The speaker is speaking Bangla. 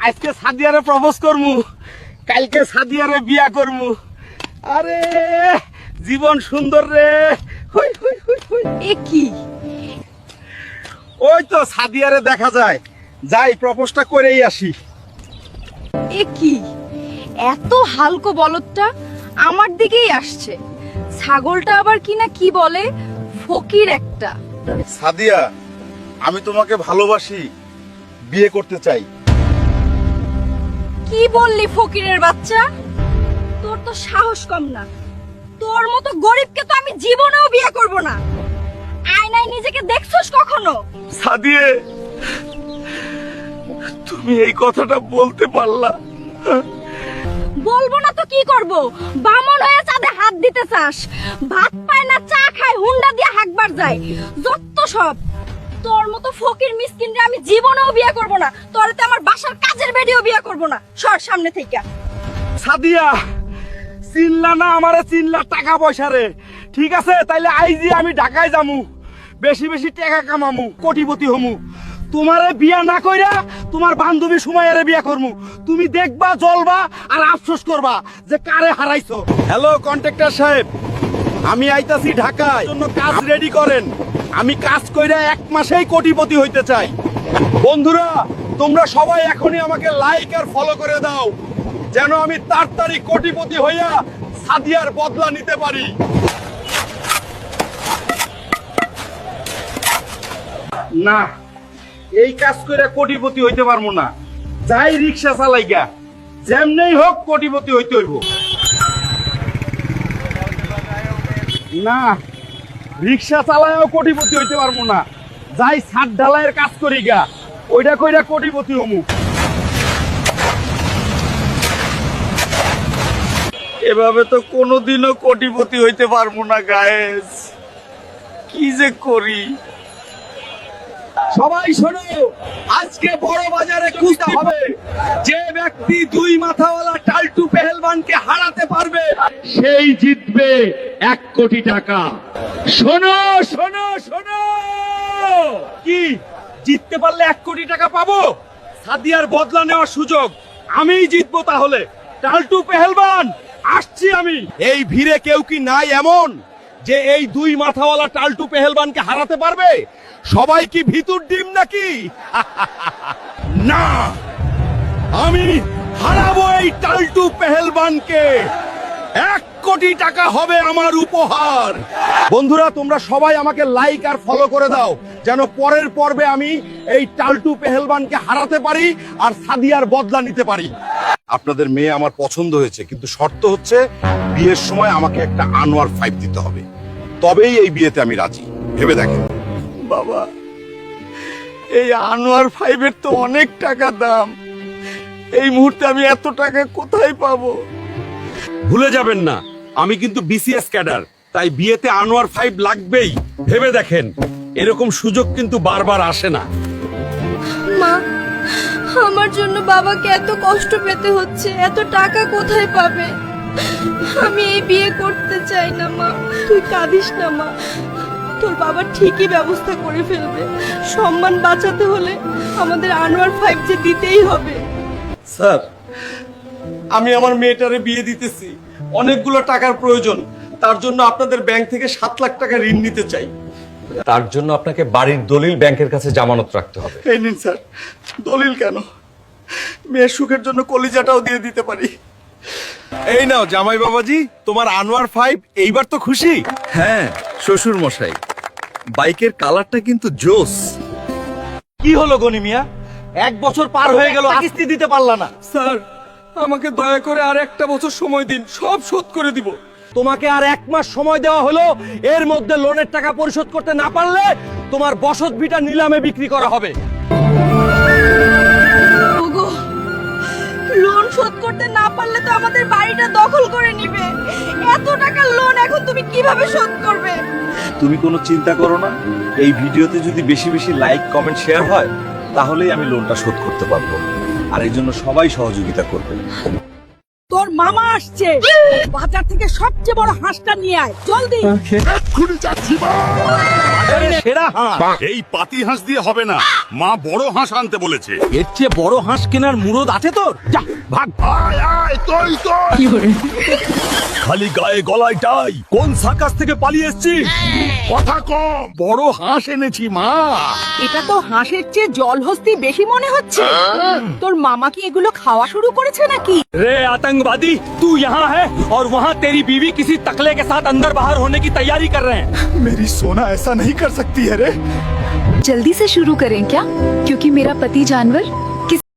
আজকে সাদিয়ারে প্রপোজ করমু, কালকে সাদিয়ারে বিয়া করমু। আরে জীবন সুন্দর রে। হই হই হই হই। এ কি? ওই তো সাদিয়ারে দেখা যায়, যাই প্রপোজটা করেই আসি। এ কি? এত হালকো বলদটা আমার দিকেই আসছে। ছাগলটা আবার কি না কি বলে, ফকির একটা। সাদিয়া, আমি তোমাকে ভালোবাসি, বিয়ে করতে চাই। কি বললি ফকিরের বাচ্চা? তোর তো সাহস কম না। তোর মতো গরিবকে তো আমি জীবনেও বিয়ে করব না। আয়নায় নিজেকে দেখছস কখনো? সাদিয়ে, তুমি এই কথাটা বলতে পারলা? বলবো না তো কি করব? বামন হয়ে চাঁদে হাত দিতে চাস? ভাত পায় না, চা খায়, হুন্ডা দিয়ে হাঁকবার যায়। যত সব। তোর মতো ফকির মিসকিনরে আমি জীবনেও বিয়ে করব না। তোরতে আমার বাসার কাজের বেডিও বিয়ে করব না। সর সামনে থেকে। সাদিয়া, চিনলা না আমারে, চিনলা টাকা পয়সা রে। ঠিক আছে, তাইলে আইজি আমি ঢাকায় যামু, বেশি বেশি টাকা কামামু, কোটিপতি হমু। তোমারে বিয়া না কইরা তোমার বান্ধবী সুমাইয়ারে বিয়া করমু। তুমি দেখবা, জ্বলবা আর আফসোস করবা যে কারে হারাইছো। হ্যালো কন্ট্রাক্টর সাহেব, আমি আইতাছি ঢাকায়, জন্য কাজ রেডি করেন। আমি কাজ কইরা 1 মাসেই কোটিপতি হইতে চাই। বন্ধুরা, তোমরা সবাই এখনই আমাকে লাইক আর ফলো করে দাও, যেন আমি তাড়াতাড়ি কোটিপতি হইয়া সাদিয়ার বদলা নিতে পারি। না, এই কাজ করে কোটিপতি হইতে পারবো না। যাই রিক্সা চালাইগা, যেমনেই হোক কোটিপতি হইতে হইব। না, রিক্সা চালায়ও কোটিপতি হইতে পারবো না। যাই ছাদ ঢালাইয়ের কাজ করি গা, ওইটা কইরা কোটিপতি হমু। এভাবে তো কোনোদিনও কোটিপতি হইতে পারবো না গায়েস। কি যে করি। সবাই শোনো, আজকে বড় বাজারে কুস্তি হবে। যে ব্যক্তি 2 মাথাওয়ালা টালটু পেহেলবানকে হারাতে পারবে, সেই জিতবে 1 কোটি টাকা। শোনো শোনো শোনো, কি জিততে পারলে 1 কোটি টাকা পাবো? সাদিয়ার বদলা নেওয়ার সুযোগ আমিই জিতবো। তাহলে টালটু পেহেলবান, আসছি আমি। এই ভিড়ে কেউ কি নাই এমন যে এই 2 মাথাওয়ালা টালটু পেহেলবানকে হারাতে পারবে? সবাই কি ভিতুর ডিম নাকি? না, আমি হারাবো এই টালটু পেহেলবানকে। 1 কোটি টাকা হবে আমার উপহার। বন্ধুরা, তোমরা সবাই আমাকে লাইক আর ফলো করে দাও, যেন পরের পর্বে আমি এই টালটু পেহেলবানকে হারাতে পারি আর সাদিয়ার বদলা নিতে পারি। আপনাদের মেয়ে আমার পছন্দ হয়েছে, কিন্তু শর্ত হচ্ছে বিয়ের সময় আমাকে একটা আনোয়ার 5 দিতে হবে, তবেই এই বিয়েতে আমি রাজি। ভেবে দেখেন। বাবা, এই আনোয়ার 5-এর তো অনেক টাকা দাম। এই মুহূর্তে আমি এত টাকা কোথায় পাবো? ভুলে যাবেন না, আমি কিন্তু বিসিএস ক্যাডার, তাই বিয়েতে আনোয়ার 5 লাগবেই। ভেবে দেখেন, এরকম সুযোগ কিন্তু বারবার আসে না। মা, আমার জন্য বাবাকে এত কষ্ট পেতে হচ্ছে। এত টাকা কোথায় পাবে? আমি এই বিয়ে করতে চাই না মা। তুই কাঁদিস না মা, তোর বাবা ঠিকই ব্যবস্থা করে ফেলবে। সম্মান বাঁচাতে হলে আমাদের আনোয়ার 5 যে দিতেই হবে। স্যার, আমি আমার মেয়েটারে বিয়ে দিতেছি, অনেকগুলো টাকার প্রয়োজন। তার জন্য আপনাদের ব্যাংক থেকে 7 লাখ টাকা ঋণ নিতে চাই। তার জন্য আপনাকে বাড়ির দলিল ব্যাংকের কাছে জামানত রাখতে হবে। এই নিন স্যার। দলিল কেন? মেয়ের সুখের জন্য কলিজাটাও দিয়ে দিতে পারি। এই নাও জামাই বাবাজি, তোমার আনোয়ার 5। এইবার তো খুশি? হ্যাঁ শ্বশুর মশাই, বাইকের কালারটা কিন্তু জোস। কি হলো গনি মিয়া, 1 বছর পার হয়ে গেল, কিস্তি দিতে পারলা না? স্যার, আমাকে দয়া করে আর 1টা বছর সময় দিন, সব শোধ করে দিব। তোমাকে আর 1 মাস সময় দেওয়া হলো। এর মধ্যে লোনের টাকা পরিশোধ করতে না পারলে তোমার বসত ভিটা নিলামে বিক্রি করা হবে। ওগো, লোন শোধ করতে না পারলে তো আমাদের বাড়িটা দখল করে নিবে। এত টাকার লোন এখন তুমি কিভাবে শোধ করবে? তুমি কোনো চিন্তা করো না, এই ভিডিওতে যদি বেশি বেশি লাইক কমেন্ট শেয়ার হয়, তাহলেই আমি লোনটা শোধ করতে পারবো। আর এই জন্য সবাই সহযোগিতা করবে। তোর মামা আসছে বাজার থেকে সবচেয়ে বড় হাঁসটা নিয়ে আয় জলদি। এক্ষুনি যাচ্ছি মা। সেরা হাঁস। এই পাতি হাঁস দিয়ে হবে না, মা বড় হাঁস আনতে বলেছে। এর চেয়ে বড় হাঁস কেনার মুরদ আছে তোর? যা ভাগ। আয় আয় তুই তুই। খালি গায়ে গলায় টাই, কোন সার্কাস থেকে পালিয়ে এসেছিস? কথা কম, বড় হাঁস এনেছি মা। এটা তো হাঁসের চেয়ে জলহস্তি বেশি মনে হচ্ছে। তোর মামা কি এগুলো খাওয়া শুরু করেছে নাকি? रे आतंकवादी, तू यहाँ है और वहाँ तेरी बीवी किसी तकले के साथ अंदर बाहर होने की तैयारी कर रहे हैं। मेरी सोना ऐसा नहीं कर सकती है रे। जल्दी से शुरू करें क्या? क्योंकि मेरा पति जानवर